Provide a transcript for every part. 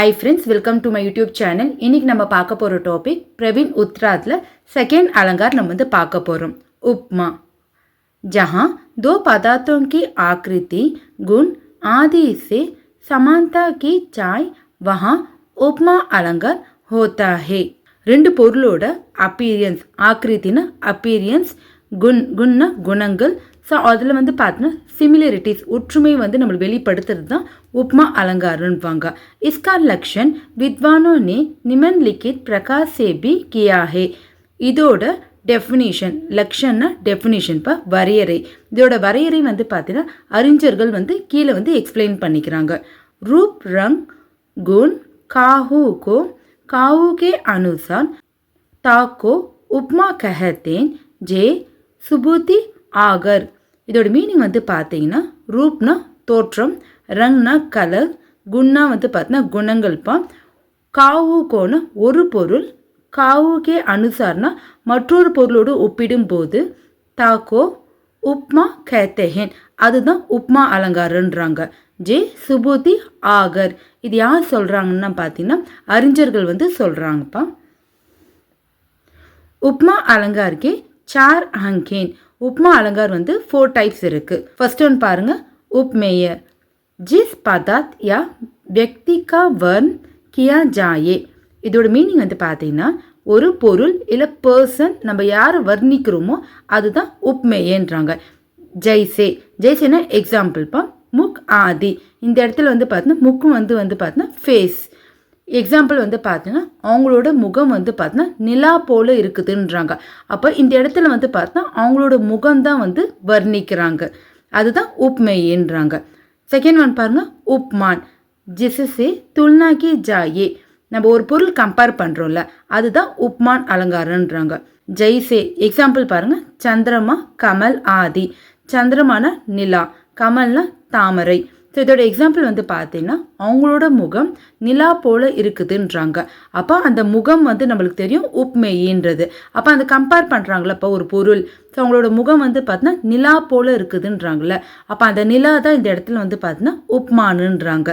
Hi friends, welcome to my YouTube channel. இன்னைக்கு நம்ம பார்க்க போற டாபிக் प्रवीण उत्तरादல सेकंड अलंकार நம்ம வந்து பார்க்க போறோம். उपमा जहां दो पदार्थों की आकृति गुण आदि से समानता की चाय वहां उपमा अलंकार होता है. ரெண்டு பொருளோட appearance ஆக்கிருத்தினா appearance குண குணங்கள் ஸோ அதில் வந்து பார்த்தோன்னா சிமிலரிட்டிஸ் ஒற்றுமை வந்து நம்ம வெளிப்படுத்துறது தான் उपमा अलंकारवांग. इसका लक्षण विद्वानों ने निम्नलिखित प्रकार से भी किया है. இதோட டெஃபினிஷன் லக்ஷன்னா டெஃபினிஷன் இப்போ வரையறை. இதோட வரையறை வந்து பார்த்தீங்கன்னா அறிஞர்கள் வந்து கீழே வந்து எக்ஸ்பிளைன் பண்ணிக்கிறாங்க. रूप रंग गुण काहू के अनुसार ताको उपमा कहते हैं जे सुबुति आगर. இதோட மீனிங் வந்து பார்த்தீங்கன்னா ரூப்னா தோற்றம், ரங்னா கலர், குணா வந்து பார்த்தீங்கன்னா குணங்கள்ப்பா, காவுகோன்னு ஒரு பொருள், காவுக்கே அனுசார்னா மற்றொரு பொருளோடு ஒப்பிடும்போது தாக்கோ உப்மா கேத்தேன் அதுதான் உப்மா அலங்காரன்றாங்க. ஜே சுபுதி ஆகர் இது யார் சொல்கிறாங்கன்னா பார்த்தீங்கன்னா அறிஞர்கள் வந்து சொல்கிறாங்கப்பா. उपमा अलंकार के 4 अंग हैं. उपमा अलंकार வந்து 4 டைப்ஸ் இருக்கு. ஃபர்ஸ்ட் ஒன் பாருங்க, उपमेय जिस पदार्थ या व्यक्ति का वर्ण किया जाए. இதோட மீனிங் வந்து பார்த்தீங்கன்னா ஒரு பொருள் இல்லை பர்சன் நம்ம யாரை வர்ணிக்கிறோமோ அதுதான் உப்மேயன்றாங்க. ஜெய்சேனா எக்ஸாம்பிள்ப்பா முக் ஆதி. இந்த இடத்துல வந்து பார்த்தீங்கன்னா முக்கும் வந்து பார்த்தீங்கன்னா ஃபேஸ். எக்ஸாம்பிள் வந்து பார்த்தீங்கன்னா அவங்களோட முகம் வந்து பார்த்தீங்கன்னா நிலா போல இருக்குதுன்றாங்க. அப்போ இந்த இடத்துல வந்து பார்த்தீங்கன்னா அவங்களோட முகம்தான் வந்து வர்ணிக்கிறாங்க. அதுதான் உப்மேயன்றாங்க. செகண்ட் ஒன் பாருங்க, உப்மான் ஜிசே துல்னாக்கி ஜாயே. நம்ம ஒரு பொருள் கம்பேர் பண்ணுறோம்ல அதுதான் உப்மான் அலங்காரன்றாங்க. ஜெய்சே எக்ஸாம்பிள் பாருங்க, சந்திரமா கமல் ஆதி. சந்திரமான நிலா, கமல்னா தாமரை. ஸோ இதோட எக்ஸாம்பிள் வந்து பார்த்தீங்கன்னா அவங்களோட முகம் நிலா போல இருக்குதுன்றாங்க. அப்போ அந்த முகம் வந்து நம்மளுக்கு தெரியும் உப்மேயின்றது. அப்போ அந்த கம்பேர் பண்ணுறாங்களா இப்போ ஒரு பொருள், ஸோ அவங்களோட முகம் வந்து பார்த்தீங்கன்னா நிலா போல இருக்குதுன்றாங்களே, அப்போ அந்த நிலா தான் இந்த இடத்துல வந்து பார்த்தீங்கன்னா உப்மானுன்றாங்க.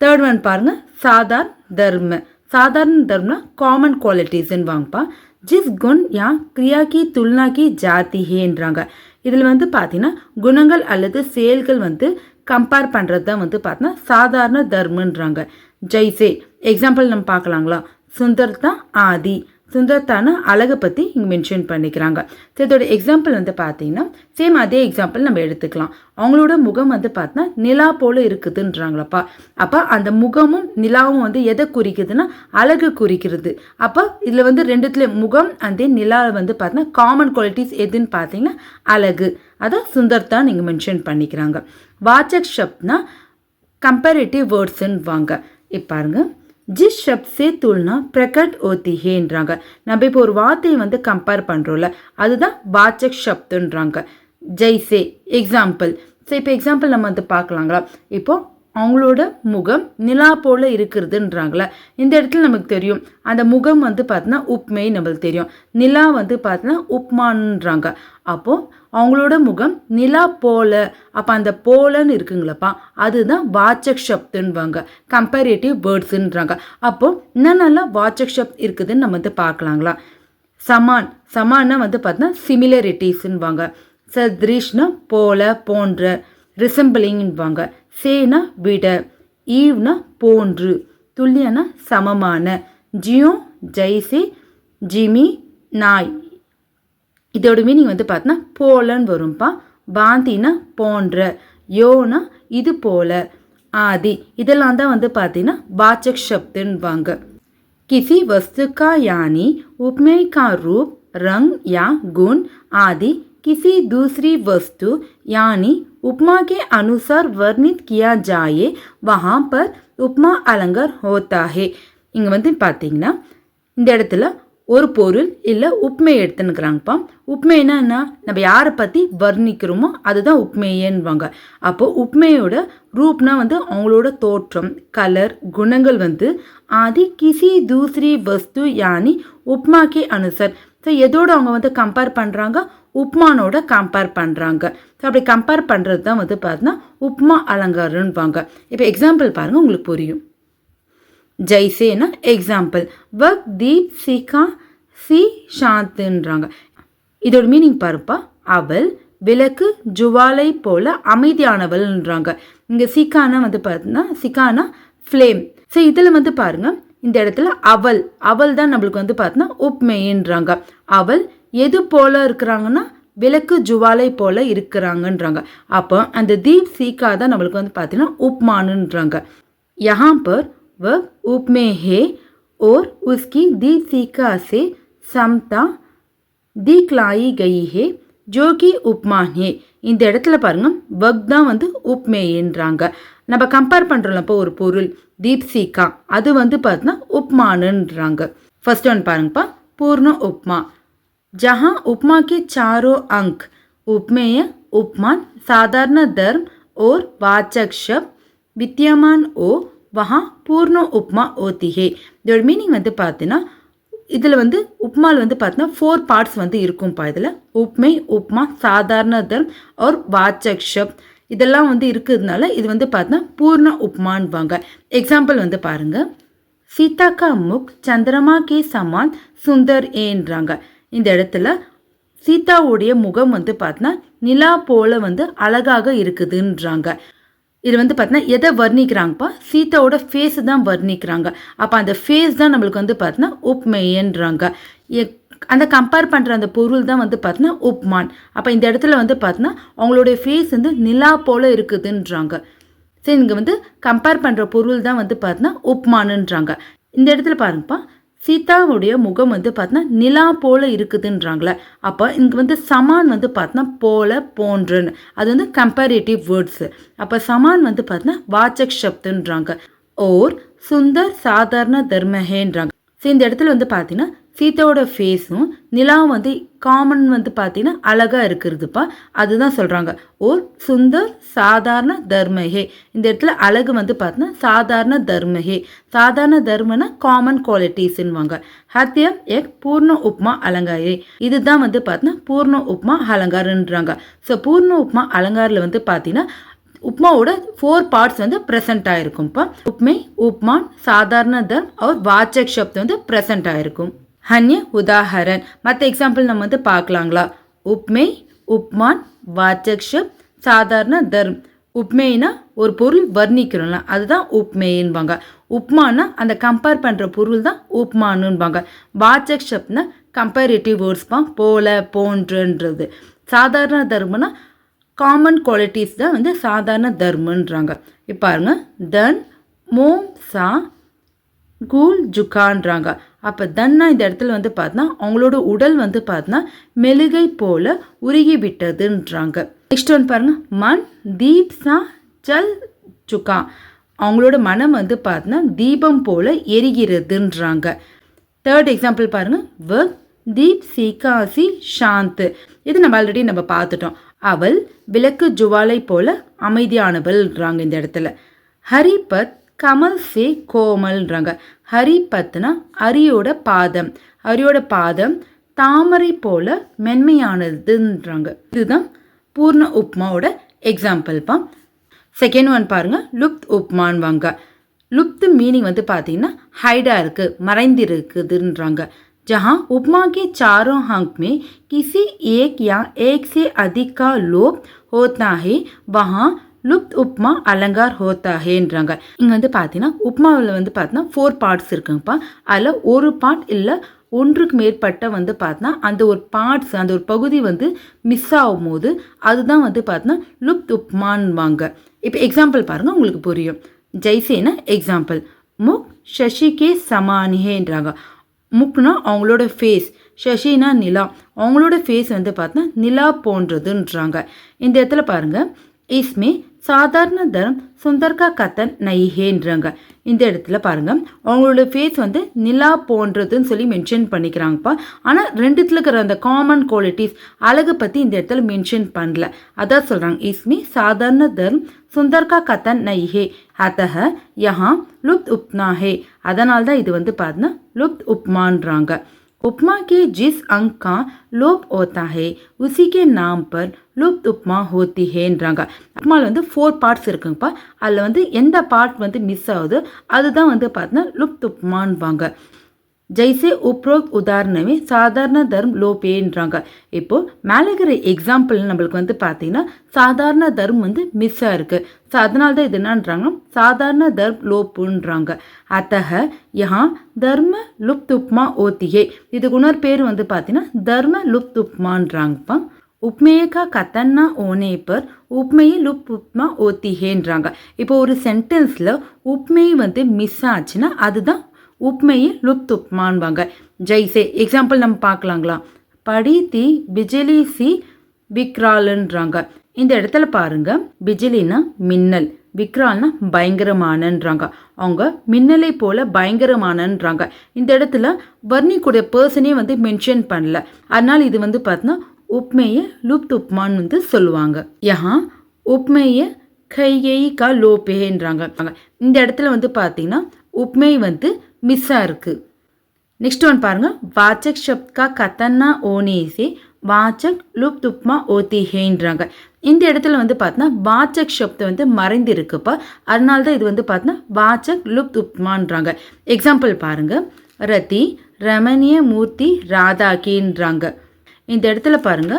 தேர்ட் ஒன் பாருங்க, சாதாரண தர்ம. சாதாரண தர்மனா காமன் குவாலிட்டிஸ்ன்னு வாங்கப்பா. ஜிஸ் குண் யா கிரியா கி துல்னா கி ஜாதி ஹேன்றாங்க. இதில் வந்து பார்த்தீங்கன்னா குணங்கள் அல்லது செயல்கள் வந்து கம்பேர் பண்ணுறது தான் வந்து பார்த்தீங்கன்னா சாதாரண தர்மன்றாங்க. ஜெய்சே எக்ஸாம்பிள் நம்ம பார்க்கலாங்களா, சுந்தர்தா ஆதி. சுந்தர்தான அழகை பற்றி இங்கே மென்ஷன் பண்ணிக்கிறாங்க. ஸோ இதோட எக்ஸாம்பிள் வந்து பார்த்தீங்கன்னா சேம் அதே எக்ஸாம்பிள் நம்ம எடுத்துக்கலாம். அவங்களோட முகம் வந்து பார்த்தீங்கன்னா நிலா போல இருக்குதுன்றாங்களப்பா. அப்போ அந்த முகமும் நிலாவும் வந்து எதை குறிக்குதுன்னா அழகு குறிக்கிறது. அப்போ இதில் வந்து ரெண்டுத்துல முகம் அந்த நிலா வந்து பார்த்தீங்கன்னா காமன் குவாலிட்டிஸ் எதுன்னு பார்த்தீங்கன்னா அழகு. அதான் சுந்தர்தா நீங்கள் மென்ஷன் பண்ணிக்கிறாங்க. வாச்சக் ஷப்னா கம்பேரிட்டிவ் வேர்ட்ஸ்ன்னு வாங்க. இப்போ பாருங்க, ஜிஸ் ஷப்த் சே துல்னா பிரகட் ஓத்தி ஹேன்றாங்க. நம்ம இப்போ ஒரு வார்த்தையை வந்து கம்பேர் பண்ணுறோம்ல அதுதான் வாச்சக் ஷப்துன்றாங்க. ஜெய்சே எக்ஸாம்பிள். ஸோ இப்போ எக்ஸாம்பிள் நம்ம வந்து பார்க்கலாங்களா, இப்போ அவங்களோட முகம் நிலா போல இருக்கிறதுன்றாங்களே, இந்த இடத்துல நமக்கு தெரியும் அந்த முகம் வந்து பார்த்தீங்கன்னா உப்மே நம்மளுக்கு தெரியும், நிலா வந்து பார்த்தீங்கன்னா உப்மான்றாங்க. அப்போது அவங்களோட முகம் நிலா போல, அப்போ அந்த போலன்னு இருக்குங்களப்பா அதுதான் வாச்சக் ஷப்துன்னுவாங்க, கம்பேரிட்டிவ் வேர்ட்ஸுன்றாங்க. அப்போது என்னென்னலாம் வாச்சக் ஷப்த் இருக்குதுன்னு நம்ம வந்து பார்க்கலாங்களா. சமான்னா வந்து பார்த்தீங்கன்னா சிமிலரிட்டிஸ்ன்னுவாங்க. சத்ரிஷ்னா போல போன்ற, ரிசம்பிளிங்வாங்க. சேனா விட, ஈவ்னா போன்று, துல்லியனா சமமான, ஜியோ ஜெய்சே ஜிமி நாய். இதோட மீனிங் வந்து பார்த்தீங்கன்னா போலன்னு வரும்பா. பாந்தினா போன்ற, யோனா இது போல, ஆதி இதெல்லாம் தான் வந்து பார்த்தீங்கன்னா வாச்சக் ஷப்துன்னுவாங்க. किसी वस्तु का यानी उपमेय का रूप रंग या गुण आदि किसी दूसरी वस्तु यानी उपमा के अनुसार वर्णित किया जाए वहाँ पर उपमा अलंकार होता है. இங்கே வந்து பார்த்தீங்கன்னா இந்த இடத்துல ஒரு பொருள் இல்லை உப்மை எடுத்துன்னுக்குறாங்கப்பா. உப்மைனா என்ன, நம்ம யாரை பற்றி வர்ணிக்கிறோமோ அதுதான் உப்மேயன்வாங்க. அப்போது உப்மையோட ரூப்னா வந்து அவங்களோட தோற்றம், கலர், குணங்கள் வந்து ஆதி கிசி தூசரி வஸ்து யானி உப்மா கே அனுசர். ஸோ எதோடு அவங்க வந்து கம்பேர் பண்ணுறாங்க, உப்மானோட கம்பேர் பண்ணுறாங்க. ஸோ அப்படி கம்பேர் பண்ணுறது தான் வந்து பார்த்தீங்கன்னா உப்மா அலங்காரம்பாங்க. இப்போ எக்ஸாம்பிள் பாருங்கள், உங்களுக்கு புரியும். ஜெய்சேனா எக்ஸாம்பிள், வக் தீப் சிகா சி சாந்துன்றாங்க. இதோட மீனிங் பாருப்பா, அவள் விளக்கு ஜுவாலை போல அமைதியானவள்ன்றாங்க. இங்கே சிக்கானா வந்து பார்த்தீங்கன்னா சிக்கானா ஃப்ளேம். ஸோ இதில் வந்து பாருங்கள், இந்த இடத்துல அவள் அவள் தான் நம்மளுக்கு வந்து பார்த்தீங்கன்னா உப்மேன்றாங்க. அவள் எது போல இருக்கிறாங்கன்னா விளக்கு ஜுவாலை போல இருக்கிறாங்கன்றாங்க. அப்போ அந்த தீப் சீக்கா தான் நம்மளுக்கு வந்து பார்த்தீங்கன்னா உப்மானுன்றாங்க. யஹா பர் வ உப்மே ஹே ஓர் உஸ்கி தீப் சீக்கா சே சம்தா दिखलाई गई है जो कि उपमान है. இந்த இடத்துல பாருங்க, வக் தான் வந்து உப்மேன்றாங்க. நம்ம கம்பேர் பண்ணுறோம்ல இப்போ ஒரு பொருள் தீப்சிகா, அது வந்து பார்த்தீங்கன்னா உப்மானுன்றாங்க. ஃபர்ஸ்ட் ஒன் பாருங்கப்பா, பூர்ண உப்மா. जहाँ उपमा के चारों अंक उपमेय, उपमान, साधारण धर्म और वाचक शब्द विद्यमान हो वहाँ पूर्ण उपमा होती है. இதோட மீனிங் வந்து பார்த்தீங்கன்னா இதில் வந்து உப்மாவில் வந்து பார்த்தீங்கன்னா 4 பார்ட்ஸ் வந்து இருக்கும்ப்பா. இதில் உப்மை, உப்மா, சாதாரண தர்ம் और वाचक शब्द இதெல்லாம் வந்து இருக்கிறதுனால இது வந்து பார்த்தீங்கன்னா பூர்ண உப்மான்வாங்க. எக்ஸாம்பிள் வந்து பாருங்கள், சீதா கா முக் சந்திரமா கே சமான் சுந்தர் ஏன்றாங்க. இந்த இடத்துல சீதாவுடைய முகம் வந்து பார்த்தீங்கன்னா நிலா போல வந்து அழகாக இருக்குதுன்றாங்க. இது வந்து பார்த்தீங்கன்னா எதை வர்ணிக்கிறாங்கப்பா, சீதாவோட ஃபேஸ் தான் வர்ணிக்கிறாங்க. அப்போ அந்த ஃபேஸ் தான் நம்மளுக்கு வந்து பார்த்தீங்கன்னா உப்மேன்றாங்க. அந்த கம்பேர் பண்ணுற அந்த பொருள் தான் வந்து பார்த்தீங்கன்னா உப்மான். அப்போ இந்த இடத்துல வந்து பார்த்தீங்கன்னா அவங்களுடைய ஃபேஸ் வந்து நிலா போல இருக்குதுன்றாங்க. சரி, இங்கே வந்து கம்பேர் பண்ணுற பொருள் தான் வந்து பார்த்தீங்கன்னா உப்மானுன்றாங்க. இந்த இடத்துல பாருங்கப்பா, சீதாவுடைய முகம் வந்து பார்த்தீங்கன்னா நிலா போல இருக்குதுன்றாங்களே. அப்போ இங்கே வந்து சமான் வந்து பார்த்தீங்கன்னா போல, போன்றன்னு, அது வந்து கம்பேரேட்டிவ் வேர்ட்ஸு. அப்போ சமான் வந்து பார்த்தீங்கன்னா வாச்சக் சப்துன்றாங்க. ஓர் சுந்தர் சாதாரண தர்மஹேன்றாங்க. ஸோ இந்த இடத்துல வந்து பார்த்தீங்கன்னா சீதாவோட ஃபேஸும் நிலாவும் வந்து காமன் வந்து பார்த்தீங்கன்னா அழகாக இருக்கிறதுப்பா. அதுதான் சொல்கிறாங்க ஓர் சுந்தர் சாதாரண தர்மஹே. இந்த இடத்துல அழகு வந்து பார்த்தீங்கன்னா சாதாரண தர்மஹே. சாதாரண தர்மனா காமன் குவாலிட்டிஸ்ன்னுவாங்க. ஹத்தியம் ஏக் பூர்ண உப்மா அலங்காரே. இதுதான் வந்து பார்த்தீங்கன்னா பூர்ண உப்மா அலங்காரன்றாங்க. ஸோ பூர்ண உப்மா அலங்காரில் வந்து பார்த்தீங்கன்னா உப்மாவோட 4 பார்ட்ஸ் வந்து ப்ரெசென்ட் ஆகிருக்கும்ப்பா. உப்மை, உப்மான், சாதாரண தர்ம் और वाचक शब्द வந்து ப்ரெசென்ட் ஆகிருக்கும். अन्य उदाहरण மற்ற எக்ஸாம்பிள் நம்ம வந்து பார்க்கலாங்களா? உப்மை, உப்மான், வாச்சக் शब्द, சாதாரண தர்ம். உப்மைனா ஒரு பொருள் வர்ணிக்கிறோம்ல, அதுதான் உப்மேன்பாங்க. உப்மானா அந்த கம்பேர் பண்ணுற பொருள் தான் உப்மானுன்பாங்க. வாச்சக் शब्दனா கம்பேரிட்டிவ் வேர்ட்ஸ்ப்பா, போல, போன்றன்றது. சாதாரண தர்மனா காமன் குவாலிட்டிஸ் தான் வந்து சாதாரண தர்மன்றாங்க. இப்போ பாருங்க, தன், மோம், சா, கூல், ஜுகான்றாங்க. அப்போ தன்னா இந்த இடத்துல வந்து பார்த்தீங்கன்னா அவங்களோட உடல் வந்து பார்த்தீங்கன்னா மெழுகை போல உருகி விட்டதுன்றாங்க. நெக்ஸ்ட் ஒன் பாருங்க, மன், தீப், சா, ஜல், ஜுகா. அவங்களோட மனம் வந்து பார்த்தீங்கன்னா தீபம் போல எரிகிறதுன்றாங்க. தேர்ட் எக்ஸாம்பிள் பாருங்க, வக் தீப் சீகாசி சாந்த். இது நம்ம ஆல்ரெடி நம்ம பார்த்துட்டோம். அவள் விளக்கு ஜுவாலை போல அமைதியானவள்ன்றாங்க. இந்த இடத்துல ஹரிபத் கமல் சே கோமல்ன்றாங்க. ஹரிபத்னா அரியோட பாதம். அரியோட பாதம் தாமரை போல மென்மையானதுன்றாங்க. இதுதான் பூர்ண உப்மாவோட எக்ஸாம்பிள்ப்பா. செகண்ட் ஒன் பாருங்க, லுப்த் உப்மான்வாங்க. லுப்த் மீனிங் வந்து பார்த்தீங்கன்னா ஹைடாக இருக்குது, மறைந்திருக்குதுன்றாங்க. जहाँ उपमा के चारों अंक में किसी एक या एक से अधिक का लोप होता है वहाँ லுப்த் உப்மா அலங்கார் ஹோத்தா ஹேன்றாங்க. இங்கே வந்து பார்த்தீங்கன்னா உப்மாவில் வந்து பார்த்தீங்கன்னா 4 பார்ட்ஸ் இருக்குங்கப்பா. அதில் ஒரு பார்ட் இல்லை ஒன்றுக்கு மேற்பட்ட வந்து பார்த்தீங்கன்னா அந்த ஒரு பார்ட்ஸ், அந்த ஒரு பகுதி வந்து மிஸ் ஆகும் போது அதுதான் வந்து பார்த்தீங்கன்னா லுப்த் உப்மான்வாங்க. இப்போ எக்ஸாம்பிள் பாருங்கள், உங்களுக்கு புரியும். ஜெய்சேனா எக்ஸாம்பிள், முக் சசிகே சமானிஹேன்றாங்க. முக்னா அவங்களோட ஃபேஸ், சசினா நிலா, அவங்களோட ஃபேஸ் வந்து பார்த்தீங்கன்னா நிலா போன்றதுன்றாங்க. இந்த இடத்துல பாருங்கள், இஸ்மே சாதாரண தர்ம் சுந்தர்கா கத்தன் நைஹேன்றாங்க. இந்த இடத்துல பாருங்கள், அவங்களோட ஃபேஸ் வந்து நிலா போன்றதுன்னு சொல்லி மென்ஷன் பண்ணிக்கிறாங்கப்பா. ஆனால் ரெண்டுத்தில் இருக்கிற அந்த காமன் குவாலிட்டிஸ் அழகை பற்றி இந்த இடத்துல மென்ஷன் பண்ணல. அதான் சொல்கிறாங்க, இஸ்மே சாதாரண தர்ம் சுந்தர்கா கத்தன் நைஹே அத்தஹ யஹா லுப்த் உப்னா ஹே. அதனால தான் இது வந்து பார்த்தீங்கன்னா லுப்த் உப்மான்றாங்க. उपमा के जिस अंग का लोप होता है उसी के नाम पर லுப்த் உப்மா ஹோத்தி ஹேன்றாங்க. உப்மாவில் வந்து 4 பார்ட்ஸ் இருக்குங்கப்பா. அதில் வந்து எந்த பார்ட் வந்து மிஸ் ஆகுதோ அதுதான் வந்து பார்த்தீங்கன்னா லுப்த் உப்மான்வாங்க. ஜெய்சே உப்ரோக் உதாரணமே சாதாரண தர்ம் லோபேன்றாங்க. இப்போது மேலே இருக்கிற எக்ஸாம்பிள் நம்மளுக்கு வந்து பார்த்தீங்கன்னா சாதாரண தர்ம் வந்து மிஸ்ஸாக இருக்குது. ஸோ அதனால தான் இது என்னன்றாங்கன்னா சாதாரண தர்ம் லோப்புன்றாங்க. அத்தக யஹா தர்ம லுப்த் உப்மா ஓத்தியே, இதுக்கு இன்னொரு பேர் வந்து பார்த்தீங்கன்னா தர்ம லுப்த் உப்மான்றாங்கப்பா. उपमेय का कथन न होने पर उपमेय लुप्त उपमा होती हैன்றாங்க. இப்போ ஒரு சென்டென்ஸில் உப்மெய் வந்து மிஸ் ஆச்சுன்னா அதுதான் உப்மெய் லுப்த் உப்மான்வாங்க. ஜெய்சே எக்ஸாம்பிள் நம்ம பார்க்கலாங்களா. படி தி பிஜிலி சி விக்ரால்ன்றாங்க. இந்த இடத்துல பாருங்க, பிஜிலினா மின்னல், விக்ரால்னா பயங்கரமானன்றாங்க. அவங்க மின்னலை போல பயங்கரமானன்றாங்க. இந்த இடத்துல வர்ணிக்கூடிய பர்சனே வந்து மென்ஷன் பண்ணல. அதனால இது வந்து பார்த்தீங்கன்னா उपमेय लुप्त उपमान வந்து சொல்லுவாங்க. यहाँ उपमेय கையை கா லோபேன்றாங்க. இந்த இடத்துல வந்து பார்த்தீங்கன்னா உப்மெய் வந்து மிஸ்ஸாக இருக்குது. நெக்ஸ்ட் ஒன் பாருங்க, வாச்சக் शब्द का कथन न होने से வாச்சக் லுப்த் உப்மா ஓத்தி ஹேன்றாங்க. இந்த இடத்துல வந்து பார்த்தீங்கன்னா வாச்சக் शब्द வந்து மறைந்திருக்குப்பா. அதனால தான் இது வந்து பார்த்தீங்கன்னா வாச்சக் லுப்த் உப்மான்றாங்க. எக்ஸாம்பிள் பாருங்க, ரதி ரமணிய மூர்த்தி ராதாகின்றாங்க. இந்த இடத்துல பாருங்க,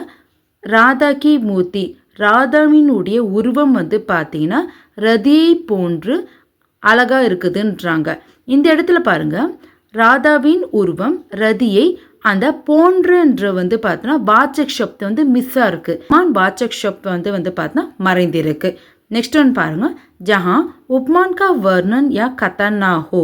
ராதா கி மூர்த்தி, ராதாவினுடைய உருவம் வந்து பார்த்தீங்கன்னா ரதியை போன்று அழகா இருக்குதுன்றாங்க. இந்த இடத்துல பாருங்க, ராதாவின் உருவம் ரதியை அந்த போன்றன்ற வந்து பார்த்தீங்கன்னா வாச்சக் शब्द வந்து மிஸ்ஸாக இருக்குது. வாச்சக் शब्द வந்து பார்த்தீங்கன்னா மறைந்திருக்கு. नेक्स्ट वन பாருங்க, जहाँ उपमान का वर्णन या कथन ना हो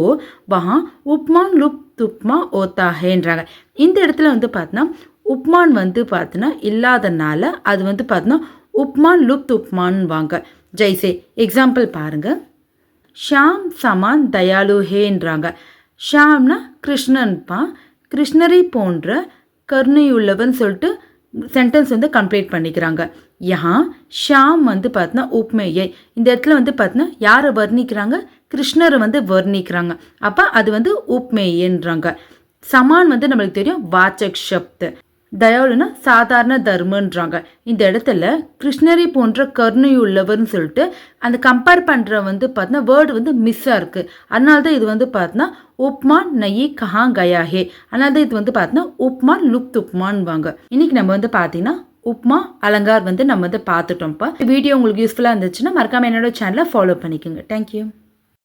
वहाँ उपमान लुप्त उपमा होता हैன்றாங்க. இந்த இடத்துல வந்து பார்த்தீங்கன்னா உப்மான் வந்து பார்த்தீங்கன்னா இல்லாதனால அது வந்து பார்த்தீங்கன்னா உப்மான் லுப்த் உப்மான்வாங்க. ஜெய்சே எக்ஸாம்பிள் பாருங்க, ஷாம் சமான் தயாலு ஹேன்றாங்க. ஷாம்னா கிருஷ்ணன்ப்பா. கிருஷ்ணரை போன்ற கருணையுள்ளவன் சொல்லிட்டு சென்டென்ஸ் வந்து கம்ப்ளீட் பண்ணிக்கிறாங்க. யஹா ஷாம் வந்து பார்த்தீங்கன்னா உப்மேயை, இந்த இடத்துல வந்து பார்த்தீங்கன்னா யாரை வர்ணிக்கிறாங்க, கிருஷ்ணரை வந்து வர்ணிக்கிறாங்க. அப்போ அது வந்து உப்மேயன்றாங்க. சமான் வந்து நம்மளுக்கு தெரியும் வாச்சக் शब्द. தயாளுனா சாதாரண தர்மன்றாங்க. இந்த இடத்துல கிருஷ்ணரை போன்ற கருணையுள்ளவர்னு சொல்லிட்டு அந்த கம்பேர் பண்ணுற வந்து பார்த்தீங்கன்னா வேர்டு வந்து மிஸ்ஸாக இருக்குது. அதனால தான் இது வந்து பார்த்தீங்கன்னா உப்மான் நயி கஹா கயா ஹே, அதனால தான் இது வந்து பார்த்தீங்கன்னா உப்மான் லுப்த் உப்மான்வாங்க. இன்னைக்கு நம்ம வந்து பார்த்தீங்கன்னா உப்மா அலங்கார் வந்து நம்ம வந்து பார்த்துட்டோம்ப்பா. வீடியோ உங்களுக்கு யூஸ்ஃபுல்லாக இருந்துச்சுன்னா மறக்காமல் என்னோட சேனலை ஃபாலோ பண்ணிக்கோங்க. தேங்க்யூ.